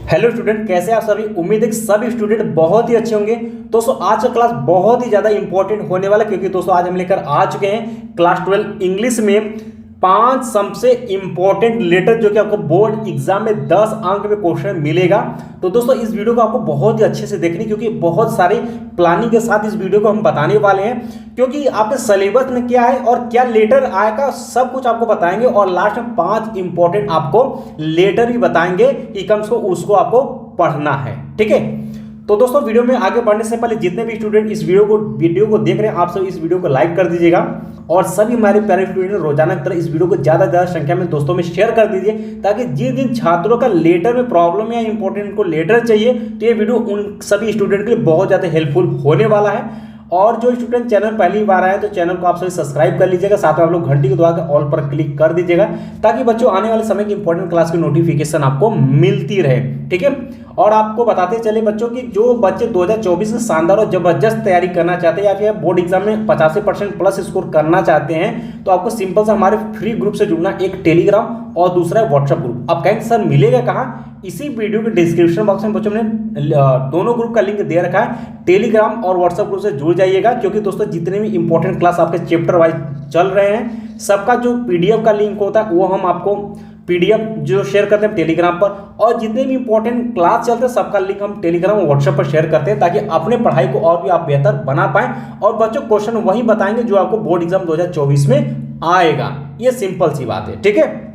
Hello student, कैसे आप सभी। उम्मीद है कि सभी स्टूडेंट बहुत ही अच्छे होंगे। दोस्तों आज का क्लास बहुत ही ज़्यादा इंपॉर्टेंट होने वाला है, क्योंकि दोस्तों आज हम लेकर आ चुके हैं क्लास 12 इंग्लिश में 5 सबसे इंपॉर्टेंट लेटर, जो कि आपको बोर्ड एग्जाम में 10 अंक में क्वेश्चन मिलेगा। तो दोस्तों इस वीडियो को आपको बहुत ही अच्छे से देखनी, क्योंकि बहुत सारी प्लानिंग के साथ इस वीडियो को हम बताने वाले हैं, क्योंकि आपके सिलेबस में क्या है और क्या लेटर आएगा सब कुछ आपको बताएंगे। और लास्ट में 5 इंपॉर्टेंट आपको लेटर भी बताएंगे कि कम से कम उसको आपको पढ़ना है। ठीक है, तो दोस्तों वीडियो में आगे बढ़ने से पहले जितने भी स्टूडेंट इस वीडियो को देख रहे हैं, आप सब इस वीडियो को लाइक कर दीजिएगा और सभी हमारे प्यारे स्टूडेंट रोजाना की तरह इस वीडियो को ज़्यादा से ज़्यादा संख्या में दोस्तों में शेयर कर दीजिए, ताकि जिन जिन छात्रों का लेटर में प्रॉब्लम या इंपॉर्टेंट को लेटर चाहिए, तो ये वीडियो उन सभी स्टूडेंट के लिए बहुत ज़्यादा हेल्पफुल होने वाला है। और जो स्टूडेंट चैनल पहली बार आए तो चैनल को आप सभी सब्सक्राइब कर लीजिएगा, साथ में आप लोग घंटी को दबा कर ऑल पर क्लिक कर दीजिएगा, ताकि बच्चों आने वाले समय की इंपॉर्टेंट क्लास की नोटिफिकेशन आपको मिलती रहे। ठीक है, और आपको बताते चले बच्चों कि जो बच्चे 2024 में शानदार और जबरदस्त तैयारी करना चाहते हैं या फिर बोर्ड एग्जाम में 85% प्लस स्कोर करना चाहते हैं, तो आपको सिंपल से हमारे फ्री ग्रुप से जुड़ना, एक टेलीग्राम और दूसरा व्हाट्सएप ग्रुप। आप कहेंगे सर मिलेगा कहाँ? इसी वीडियो के डिस्क्रिप्शन बॉक्स में बच्चों ने दोनों ग्रुप का लिंक दे रखा है। टेलीग्राम और व्हाट्सएप ग्रुप से जुड़ जाइएगा, क्योंकि दोस्तों जितने भी इंपॉर्टेंट क्लास आपके चैप्टर वाइज चल रहे हैं, सबका जो पीडीएफ का लिंक होता है वो हम आपको पीडीएफ जो शेयर करते हैं टेलीग्राम पर, और जितने भी इंपॉर्टेंट क्लास चलते हैं सबका लिंक हम टेलीग्राम और व्हाट्सएप पर शेयर करते हैं, ताकि अपने पढ़ाई को और भी आप बेहतर बना पाएं। और बच्चों क्वेश्चन वही बताएंगे जो आपको बोर्ड एग्जाम 2024 में आएगा। ये सिंपल सी बात है। ठीक है,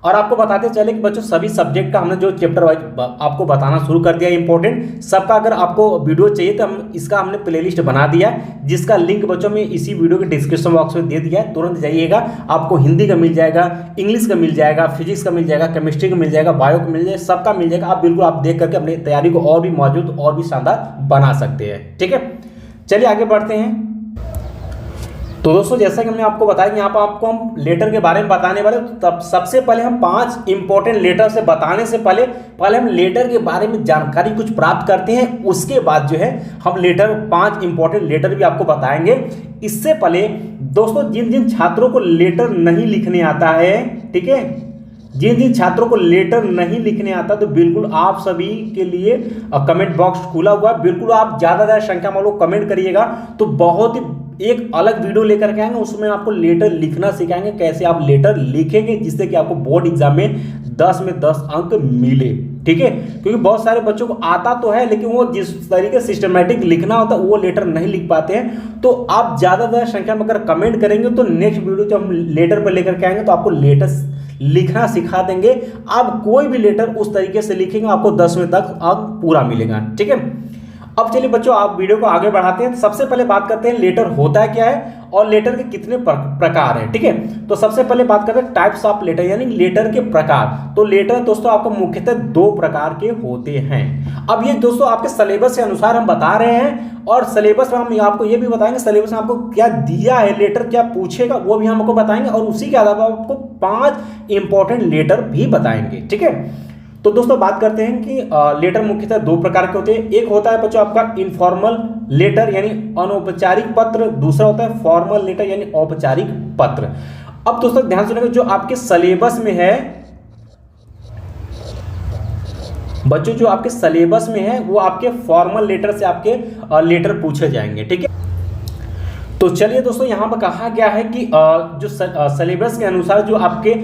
और आपको बताते चले कि बच्चों सभी सब्जेक्ट का हमने जो चैप्टर वाइज आपको बताना शुरू कर दिया इंपॉर्टेंट सबका। अगर आपको वीडियो चाहिए तो हमने प्लेलिस्ट बना दिया है, जिसका लिंक बच्चों में इसी वीडियो के डिस्क्रिप्शन बॉक्स में दे दिया है। तुरंत जाइएगा, आपको हिंदी का मिल जाएगा, इंग्लिश का मिल जाएगा, फिजिक्स का मिल जाएगा, केमिस्ट्री का मिल जाएगा, बायो का मिल जाएगा, सबका मिल जाएगा। आप बिल्कुल आप देख करके अपनी तैयारी को और भी मौजूद और भी शानदार बना सकते हैं। ठीक है, चलिए आगे बढ़ते हैं। तो दोस्तों जैसा कि हमने आपको बताया कि यहाँ पर आपको हम लेटर के बारे में बताने वाले, तो तब सबसे पहले हम 5 इंपॉर्टेंट लेटर से बताने से पहले हम लेटर के बारे में जानकारी कुछ प्राप्त करते हैं। उसके बाद जो है हम 5 इंपॉर्टेंट लेटर भी आपको बताएंगे। इससे पहले दोस्तों जिन जिन छात्रों को लेटर नहीं लिखने आता है, ठीक है, जिन जिन छात्रों को लेटर नहीं लिखने आता, तो बिल्कुल आप सभी के लिए कमेंट बॉक्स खुला हुआ है। बिल्कुल आप ज़्यादा संख्या में लोग कमेंट करिएगा, तो बहुत ही एक अलग वीडियो लेकर के आएंगे, उसमें आपको लेटर लिखना सिखाएंगे, कैसे आप लेटर लिखेंगे जिससे कि आपको बोर्ड एग्जाम में 10 में 10 अंक मिले। ठीक है, क्योंकि बहुत सारे बच्चों को आता तो है, लेकिन वो जिस तरीके से सिस्टमेटिक लिखना होता है वो लेटर नहीं लिख पाते हैं। तो आप ज़्यादा संख्या में अगर कमेंट करेंगे तो नेक्स्ट वीडियो जब हम लेटर पर लेकर के आएंगे तो आपको लेटर लिखना सिखा देंगे। आप कोई भी लेटर उस तरीके से लिखेंगे, आपको 10 में तक अंक पूरा मिलेगा। ठीक है, अब चलिए बच्चों आप वीडियो को आगे बढ़ाते हैं। सबसे पहले बात करते हैं लेटर होता है क्या है और लेटर के कितने प्रकार हैं। ठीक है, तो सबसे पहले बात करते हैं टाइप्स ऑफ लेटर, यानी लेटर के प्रकार। तो लेटर दोस्तों आपको मुख्यतः 2 प्रकार के होते हैं। अब ये दोस्तों आपके सिलेबस के अनुसार हम बता रहे हैं, और सिलेबस में हम आपको ये भी बताएंगे सिलेबस में आपको क्या दिया है, लेटर क्या पूछेगा वो भी हम आपको बताएंगे, और उसी के अलावा आपको 5 इंपॉर्टेंट लेटर भी बताएंगे। ठीक है, तो दोस्तों बात करते हैं कि लेटर मुख्यतः 2 प्रकार के होते हैं। एक होता है बच्चों आपका इनफॉर्मल लेटर यानी अनौपचारिक पत्र, दूसरा होता है फॉर्मल लेटर यानी औपचारिक पत्र। अब दोस्तों ध्यान सुनिएगा, जो आपके सिलेबस में है बच्चों, जो आपके सिलेबस में है वो आपके फॉर्मल लेटर से आपके लेटर पूछे जाएंगे। ठीक है, तो चलिए दोस्तों यहाँ पर कहा गया है कि जो सिलेबस के अनुसार जो आपके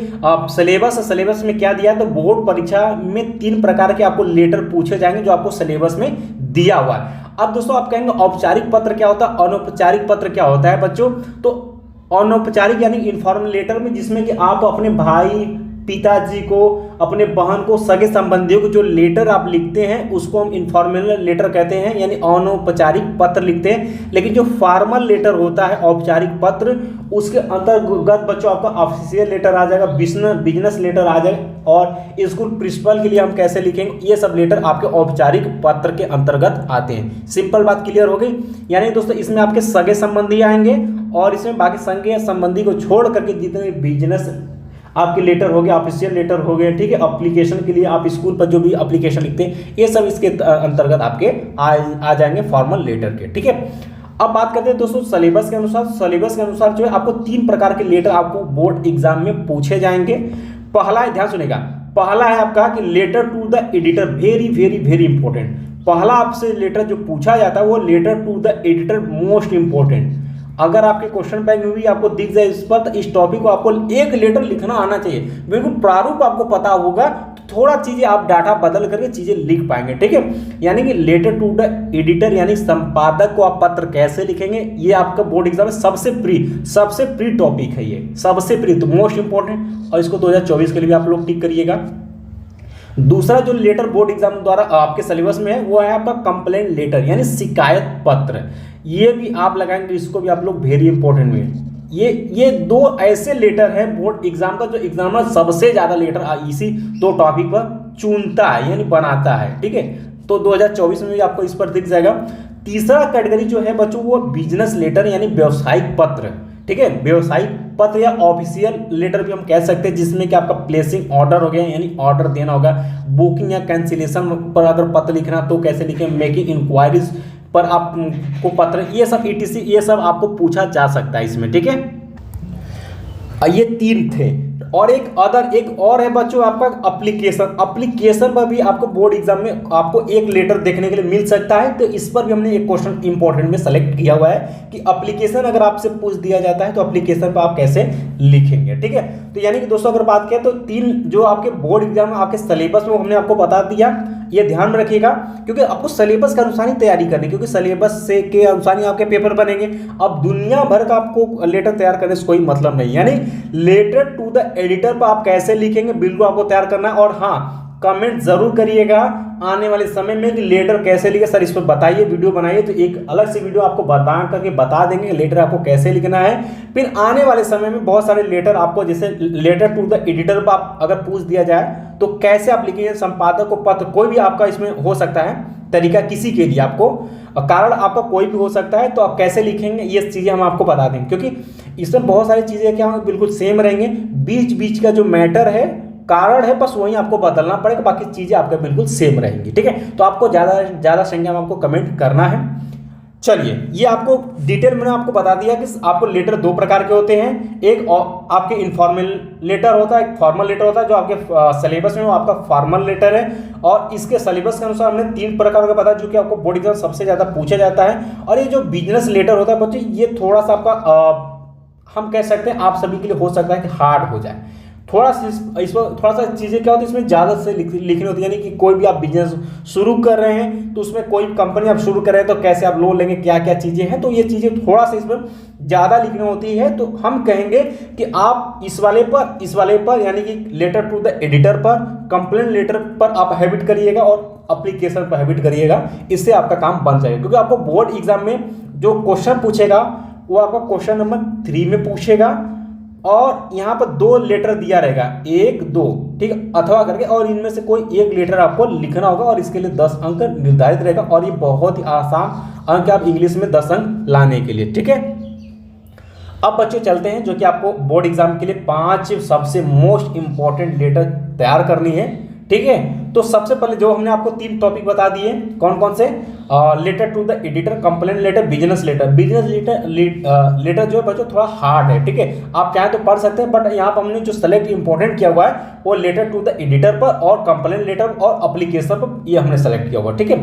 सिलेबस में क्या दिया है, तो बोर्ड परीक्षा में 3 प्रकार के आपको लेटर पूछे जाएंगे जो आपको सिलेबस में दिया हुआ है। अब दोस्तों आप कहेंगे औपचारिक पत्र क्या होता है, अनौपचारिक पत्र क्या होता है बच्चों? तो अनौपचारिक यानी इनफॉर्मल लेटर में जिसमें कि आप अपने भाई, पिताजी को, अपने बहन को, सगे संबंधियों को जो लेटर आप लिखते हैं उसको हम इनफॉर्मल लेटर कहते हैं, यानी अनौपचारिक पत्र लिखते हैं। लेकिन जो फॉर्मल लेटर होता है, औपचारिक पत्र, उसके अंतर्गत बच्चों आपका ऑफिशियल लेटर आ जाएगा, बिजनेस लेटर आ जाएगा, और स्कूल प्रिंसिपल के लिए हम कैसे लिखेंगे, ये सब लेटर आपके औपचारिक पत्र के अंतर्गत आते हैं। सिंपल बात क्लियर हो गई। यानी दोस्तों इसमें आपके सगे संबंधी आएंगे, और इसमें बाकी सगे संबंधी को छोड़ करके जितने बिजनेस आपके लेटर हो गए, ऑफिशियल लेटर हो गए, ठीक है, एप्लीकेशन के लिए आप स्कूल पर जो भी एप्लीकेशन लिखते हैं, ये सब इसके अंतर्गत आपके आ जाएंगे फॉर्मल लेटर के। ठीक है, अब बात करते हैं दोस्तों सिलेबस के अनुसार। सिलेबस के अनुसार जो है आपको 3 प्रकार के लेटर आपको बोर्ड एग्जाम में पूछे जाएंगे। पहला, ध्यान सुनेगा, पहला है आपका कि letter to the editor, very very very important. पहला आपसे लेटर जो पूछा जाता है वो letter to the editor, most important. अगर आपके क्वेश्चन बैंक में भी आपको दिख जाए इस पर, तो इस टॉपिक को आपको एक लेटर लिखना आना चाहिए, बिल्कुल प्रारूप आपको पता होगा, तो थोड़ा चीजें आप डाटा बदल करके चीजें लिख पाएंगे, ठीक है। यानी कि लेटर टू द एडिटर यानी संपादक को आप पत्र कैसे लिखेंगे, ये आपका बोर्ड एग्जाम में सबसे प्री टॉपिक है, ये सबसे प्री, तो मोस्ट इंपॉर्टेंट, और इसको 2024 के लिए भी आप लोग टिक करिएगा। दूसरा जो लेटर बोर्ड एग्जाम द्वारा आपके सिलेबस में है वो है आपका कंप्लेंट लेटर यानी शिकायत पत्र, ये भी आप लगाएंगे, इसको भी आप लोग वेरी इंपॉर्टेंट में। ये दो ऐसे लेटर हैं बोर्ड एग्जाम का जो एग्जामिनर सबसे ज्यादा लेटर इसी दो टॉपिक पर चुनता है यानी बनाता है, ठीक है। तो 2024 में भी आपको इस पर दिख जाएगा। तीसरा कैटेगरी जो है बच्चों वो बिजनेस लेटर यानी व्यवसायिक पत्र, ठीक है। व्यवसायिक पत्र या ऑफिशियल लेटर भी हम कह सकते हैं, जिसमें कि आपका प्लेसिंग ऑर्डर हो गया यानी ऑर्डर देना होगा, बुकिंग या कैंसिलेशन पर अगर पत्र लिखना तो कैसे लिखें, मेकिंग इंक्वायरीज पर आपको पत्र, ये सब ETC ये सब आपको पूछा जा सकता है इसमें, ठीक है। ये 3 थे। और एक और है बच्चों आपका एप्लीकेशन पर भी आपको बोर्ड एग्जाम में आपको एक लेटर देखने के लिए मिल सकता है, तो इस पर भी हमने एक क्वेश्चन इंपॉर्टेंट में सेलेक्ट किया हुआ है कि एप्लीकेशन अगर आपसे पूछ दिया जाता है तो एप्लीकेशन पर आप कैसे लिखेंगे, ठीक है। तो यानी कि दोस्तों अगर बात करें तो 3 जो आपके बोर्ड एग्जाम में आपके सिलेबस में हमने आपको बता दिया, ये ध्यान में रखिएगा क्योंकि आपको सिलेबस के अनुसार ही तैयारी करनी, क्योंकि सिलेबस से के अनुसार ही आपके पेपर बनेंगे। अब दुनिया भर का आपको लेटर तैयार करने से कोई मतलब नहीं, यानी लेटर टू द एडिटर पर आप कैसे लिखेंगे बिल्कुल आपको तैयार करना है। और हाँ, कमेंट जरूर करिएगा आने वाले समय में कि लेटर कैसे लिखे, सर इस पर बताइए, वीडियो बनाइए, तो एक अलग से वीडियो आपको बना करके बता देंगे लेटर आपको कैसे लिखना है। फिर आने वाले समय में बहुत सारे लेटर आपको, जैसे लेटर टू द एडिटर पर आप अगर पूछ दिया जाए तो कैसे आप लिखेंगे, संपादक को पत्र, कोई भी आपका इसमें हो सकता है तरीका, किसी के लिए आपको कारण आपका कोई भी हो सकता है, तो आप कैसे लिखेंगे ये चीज़ें हम आपको बता देंगे, क्योंकि इसमें बहुत सारी चीज़ें क्या होंगी बिल्कुल सेम रहेंगे, बीच बीच का जो मैटर है कारण है बस वही आपको बदलना पड़ेगा, बाकी चीज़ें आपके बिल्कुल सेम रहेंगी, ठीक है। तो आपको ज़्यादा संख्या में आपको कमेंट करना है। चलिए, ये आपको डिटेल में आपको बता दिया कि आपको लेटर 2 प्रकार के होते हैं, एक आपके इनफॉर्मल लेटर होता है, एक फॉर्मल लेटर होता है, जो आपके सिलेबस में वो आपका फॉर्मल लेटर है। और इसके सिलेबस के अनुसार हमने 3 प्रकार का बताया जो कि आपको बोर्ड एग्जाम सबसे ज़्यादा पूछा जाता है। और ये जो बिजनेस लेटर होता है बच्चे, ये थोड़ा सा आपका हम कह सकते हैं आप सभी के लिए हो सकता है कि हार्ड हो जाए, थोड़ा सा इसमें थोड़ा सा चीज़ें क्या होती है इसमें ज़्यादा से लिखनी होती है, यानी कि कोई भी आप बिजनेस शुरू कर रहे हैं तो उसमें कोई कंपनी आप शुरू कर रहे हैं तो कैसे आप लोन लेंगे, क्या क्या चीज़ें हैं, तो ये चीज़ें थोड़ा सा इसमें ज़्यादा लिखनी होती है। तो हम कहेंगे कि आप इस वाले पर यानी कि लेटर टू द एडिटर पर, कंप्लेंट लेटर पर आप हैबिट करिएगा और एप्लीकेशन पर हैबिट करिएगा, इससे आपका काम बन जाएगा। क्योंकि आपको बोर्ड एग्जाम में जो क्वेश्चन पूछेगा वो आपका क्वेश्चन नंबर 3 में पूछेगा, और यहाँ पर 2 लेटर दिया रहेगा, 1 2, ठीक है, अथवा करके, और इनमें से कोई एक लेटर आपको लिखना होगा और इसके लिए 10 अंक निर्धारित रहेगा। और ये बहुत ही आसान अंक आप इंग्लिश में 10 अंक लाने के लिए, ठीक है। अब बच्चों चलते हैं जो कि आपको बोर्ड एग्जाम के लिए 5 सबसे मोस्ट इंपॉर्टेंट लेटर तैयार करनी है, ठीक है। तो सबसे पहले जो हमने आपको 3 टॉपिक बता दिए, कौन कौन से, letter to the editor, complaint letter, business letter. Business letter जो है बच्चों थोड़ा हार्ड है, ठीक है, आप चाहें तो पढ़ सकते हैं, बट यहाँ पर हमने जो सेलेक्ट इंपॉर्टेंट किया हुआ है वो लेटर टू द एडिटर पर और कंप्लेंट लेटर और एप्लीकेशन पर, ये हमने सेलेक्ट किया हुआ, ठीक है।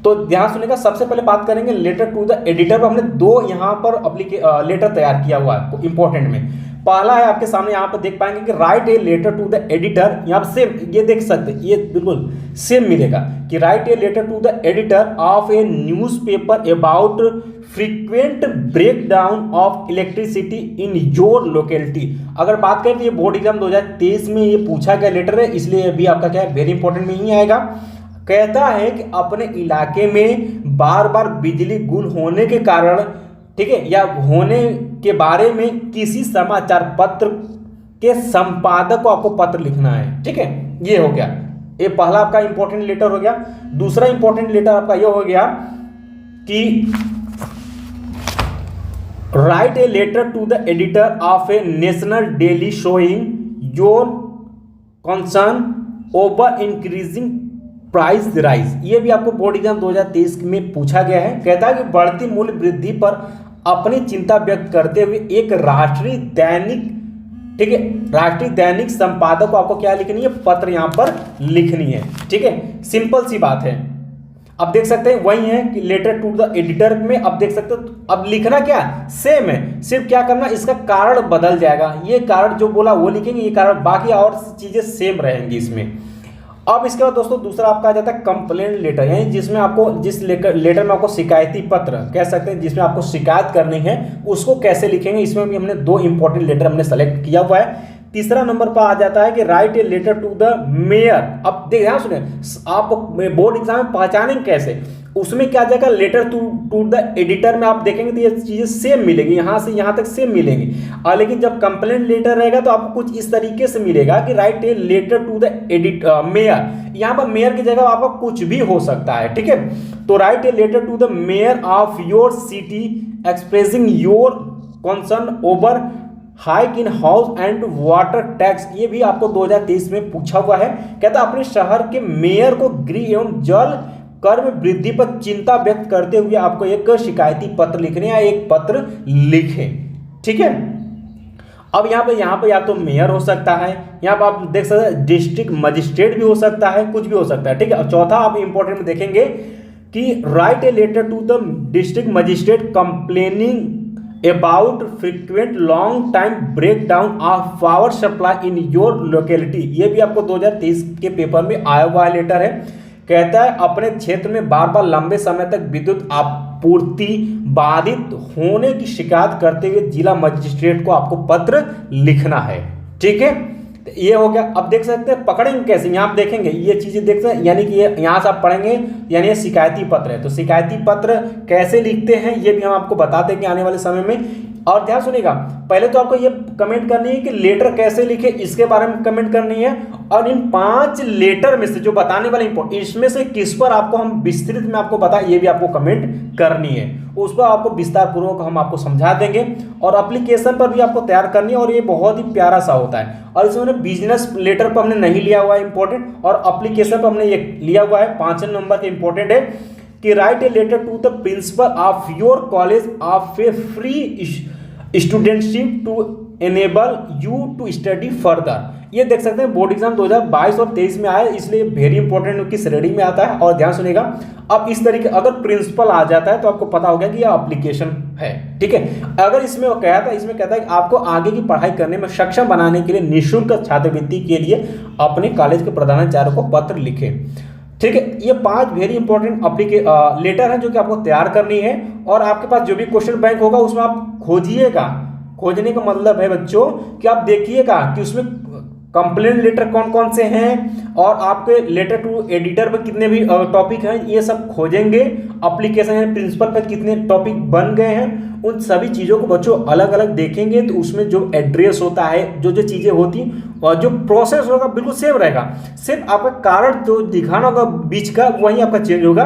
तो ध्यान सुनिएगा, सबसे पहले बात करेंगे लेटर टू द एडिटर पर। हमने 2 यहाँ पर लेटर तैयार किया हुआ है इंपॉर्टेंट में। पहला है आपके सामने, यहाँ पर देख पाएंगे कि write a letter to the editor, यहाँ पर सेम ये देख सकते हैं, ये बिल्कुल सेम मिलेगा कि write a letter to the editor of a newspaper about frequent breakdown of electricity in your locality. अगर बात करें तो ये बोर्ड एग्जाम 2023 में ये पूछा गया लेटर है, इसलिए अभी आपका क्या है वेरी इंपॉर्टेंट में ही आएगा। कहता है कि अपने इलाके में बार बार बिजली गुल होने के कारण, ठीक है, या होने के बारे में किसी समाचार पत्र के संपादक को आपको पत्र लिखना है, ठीक है। ये हो गया, ये पहला आपका इंपॉर्टेंट लेटर हो गया। दूसरा इंपॉर्टेंट लेटर आपका ये हो गया कि write a letter to the editor of a national daily showing your concern over increasing price rise. ये भी आपको बोर्ड एग्जाम 2023 में पूछा गया है। कहता है कि बढ़ती मूल्य वृद्धि पर अपनी चिंता व्यक्त करते हुए एक राष्ट्रीय दैनिक, ठीक है। राष्ट्रीय दैनिक संपादक को आपको क्या लिखनी है, पत्र यहाँ पर लिखनी है, ठीक है, सिंपल सी बात है। अब देख सकते हैं वही है कि लेटर टू द एडिटर में अब देख सकते हो, अब लिखना क्या सेम है, सिर्फ क्या करना इसका कारण बदल जाएगा, ये कारण जो बोला वो लिखेंगे, ये कारण, बाकी और चीजें सेम रहेंगी इसमें। अब इसके बाद दोस्तों दूसरा आपका आ जाता है कंप्लेंट लेटर, यानी जिसमें आपको जिस लेटर में आपको शिकायती पत्र कह सकते हैं, जिसमें आपको शिकायत करनी है उसको कैसे लिखेंगे, इसमें भी हमने 2 इंपॉर्टेंट लेटर हमने सेलेक्ट किया हुआ है। तीसरा नंबर पर आ जाता है कि write a letter to the mayor. अब देख ध्यान सुने, आप बोर्ड एग्जाम में पहचानेंगे कैसे, उसमें क्या जाएगा लेटर टू द एडिटर में आप देखेंगे तो ये चीजें सेम मिलेगी, यहाँ से यहाँ तक सेम मिलेंगी। और लेकिन जब कंप्लेंट लेटर रहेगा तो आपको कुछ इस तरीके से मिलेगा कि write a letter to the mayor, यहाँ पर मेयर की जगह आपका कुछ भी हो सकता है, ठीक है। तो write a letter to the mayor of your city expressing your concern over hike in house and water tax, ये भी आपको 2023 में पूछा हुआ है। कहता अपने शहर के मेयर को गृह एवं जल कर में वृद्धि पर चिंता व्यक्त करते हुए आपको एक शिकायती पत्र लिखने या एक पत्र लिखें, ठीक है। अब यहाँ पे या तो मेयर हो सकता है, यहाँ पर आप देख सकते हैं डिस्ट्रिक्ट मजिस्ट्रेट भी हो सकता है, कुछ भी हो सकता है, ठीक है। अब चौथा आप इंपॉर्टेंट में देखेंगे कि write a letter to the district magistrate complaining about frequent long time break down of power supply in your locality, ये भी आपको 2023 के पेपर में आया हुआ लेटर है। कहता है अपने क्षेत्र में बार बार लंबे समय तक विद्युत आपूर्ति बाधित होने की शिकायत करते हुए जिला मजिस्ट्रेट को आपको पत्र लिखना है, ठीक है। ये हो गया। अब देख सकते हैं पकड़ेंगे कैसे, यहाँ आप देखेंगे ये चीजें देख सकते हैं, यानी कि ये यहाँ से आप पढ़ेंगे, यानी ये शिकायती पत्र है, तो शिकायती पत्र कैसे लिखते हैं ये भी हम आपको बता देंगे आने वाले समय में। और ध्यान सुनिएगा, पहले तो आपको ये कमेंट करनी है कि लेटर कैसे लिखे, इसके बारे में कमेंट करनी है। और इन 5 लेटर में से जो बताने वाले इसमें से किस पर आपको हम विस्तृत में आपको बता, ये भी आपको कमेंट करनी है, उस पर आपको विस्तार पूर्वक हम आपको समझा देंगे। और एप्लीकेशन पर भी आपको तैयार करनी है, और ये बहुत ही प्यारा सा होता है। और इसमें बिजनेस लेटर पर हमने नहीं लिया हुआ है इंपॉर्टेंट, और एप्लीकेशन पर हमने ये लिया हुआ है 5 नंबर के इंपॉर्टेंट है कि write a letter to the principal of your college of a free studentship to enable you to study further. ये देख सकते हैं बोर्ड एग्जाम 2022 और 23 में आया, इसलिए वेरी इंपॉर्टेंट की श्रेणी में आता है। और ध्यान सुनिएगा, अब इस तरीके अगर प्रिंसिपल आ जाता है तो आपको पता हो गया कि यह एप्लीकेशन है, ठीक है। अगर इसमें वो कहता है, इसमें कहता है कि आपको आगे की पढ़ाई करने में सक्षम बनाने के लिए निःशुल्क छात्रवृत्ति के लिए अपने कॉलेज के प्रधानाचार्य को पत्र लिखे, ठीक है। ये 5 वेरी इंपॉर्टेंट लेटर हैं जो कि आपको तैयार करनी है। और आपके पास जो भी क्वेश्चन बैंक होगा उसमें आप खोजिएगा, खोजने का मतलब है बच्चों कि आप देखिएगा कि उसमें कंप्लेंट लेटर कौन कौन से हैं, और आपके लेटर टू एडिटर पर कितने भी टॉपिक हैं, ये सब खोजेंगे। एप्लीकेशन प्रिंसिपल पर कितने टॉपिक बन गए हैं, उन सभी चीज़ों को बच्चों अलग अलग देखेंगे तो उसमें जो एड्रेस होता है, जो जो चीज़ें होती और जो प्रोसेस होगा बिल्कुल सेम रहेगा, सिर्फ आपका कारण जो दिखाना होगा बीच का वही आपका चेंज होगा,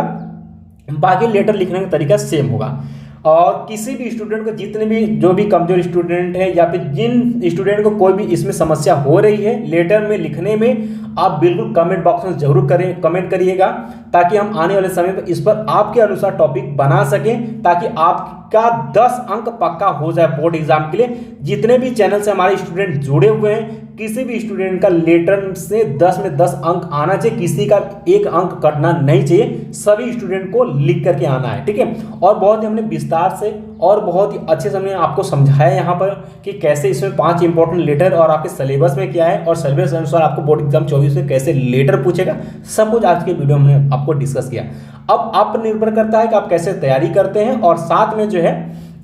बाकी लेटर लिखने का तरीका सेम होगा। और किसी भी स्टूडेंट को, जितने भी जो भी कमजोर स्टूडेंट है या फिर जिन स्टूडेंट को कोई भी इसमें समस्या हो रही है लेटर में लिखने में, आप बिल्कुल कमेंट बॉक्स में जरूर कमेंट करिएगा, ताकि हम आने वाले समय पर इस पर आपके अनुसार टॉपिक बना सकें, ताकि आपका 10 अंक पक्का हो जाए बोर्ड एग्जाम के लिए। जितने भी चैनल से हमारे स्टूडेंट जुड़े हुए हैं, किसी भी स्टूडेंट का लेटर से 10 में 10 अंक आना चाहिए, किसी का 1 अंक कटना नहीं चाहिए, सभी स्टूडेंट को लिख करके आना है, ठीक है। और बहुत ही हमने विस्तार से और बहुत ही अच्छे से हमने आपको समझाया यहाँ पर कि कैसे इसमें 5 इंपॉर्टेंट लेटर और आपके सिलेबस में क्या है और सिलेबस के अनुसार आपको बोर्ड एग्जाम 24 में कैसे लेटर पूछेगा, सब कुछ आज के वीडियो में हमने आपको डिस्कस किया। अब आप निर्भर करता है कि आप कैसे तैयारी करते हैं, और साथ में जो है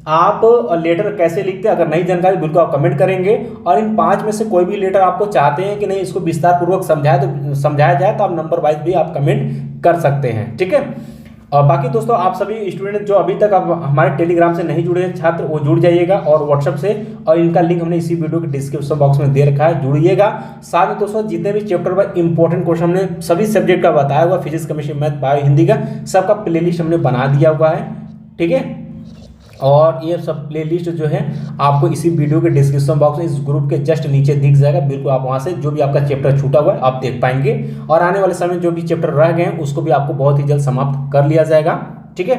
आप लेटर कैसे लिखते हैं। अगर नई जानकारी बिल्कुल आप कमेंट करेंगे, और इन 5 में से कोई भी लेटर आपको चाहते हैं कि नहीं इसको विस्तार पूर्वक समझाया जाए तो आप नंबर वाइज भी आप कमेंट कर सकते हैं, ठीक है। और बाकी दोस्तों आप सभी स्टूडेंट जो अभी तक आप हमारे टेलीग्राम से नहीं जुड़े हैं छात्र, वो जुड़ जाइएगा, और व्हाट्सएप से, और इनका लिंक हमने इसी वीडियो के डिस्क्रिप्शन बॉक्स में दे रखा है, जुड़िएगा। साथ में दोस्तों जितने भी चैप्टर पर इंपॉर्टेंट क्वेश्चन हमने सभी सब्जेक्ट का बताया हुआ, physics, chemistry, math, bio, Hindi का सबका प्लेलिस्ट हमने बना दिया हुआ है, ठीक है। और ये सब प्लेलिस्ट जो है आपको इसी वीडियो के डिस्क्रिप्शन बॉक्स में इस ग्रुप के जस्ट नीचे दिख जाएगा, बिल्कुल आप वहाँ से जो भी आपका चैप्टर छूटा हुआ है आप देख पाएंगे, और आने वाले समय जो भी चैप्टर रह गए हैं उसको भी आपको बहुत ही जल्द समाप्त कर लिया जाएगा, ठीक है।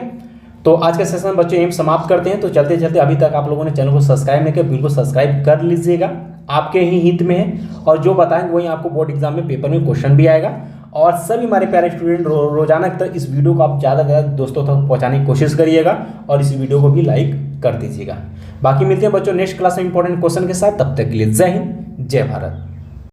तो आज के सेशन बच्चों यहीं समाप्त करते हैं। तो चलते चलते अभी तक आप लोगों ने चैनल को सब्सक्राइब नहीं किया, बिल्कुल सब्सक्राइब कर लीजिएगा। आपके ही हित में है, और जो बताएंगे वही आपको बोर्ड एग्जाम में पेपर में क्वेश्चन भी आएगा। और सभी हमारे प्यारे स्टूडेंट रोजाना की तरह इस वीडियो को आप ज़्यादा से ज़्यादा दोस्तों तक पहुँचाने की कोशिश करिएगा और इस वीडियो को भी लाइक कर दीजिएगा। बाकी मिलते हैं बच्चों नेक्स्ट क्लास में इंपॉर्टेंट क्वेश्चन के साथ, तब तक के लिए जय हिंद जय भारत।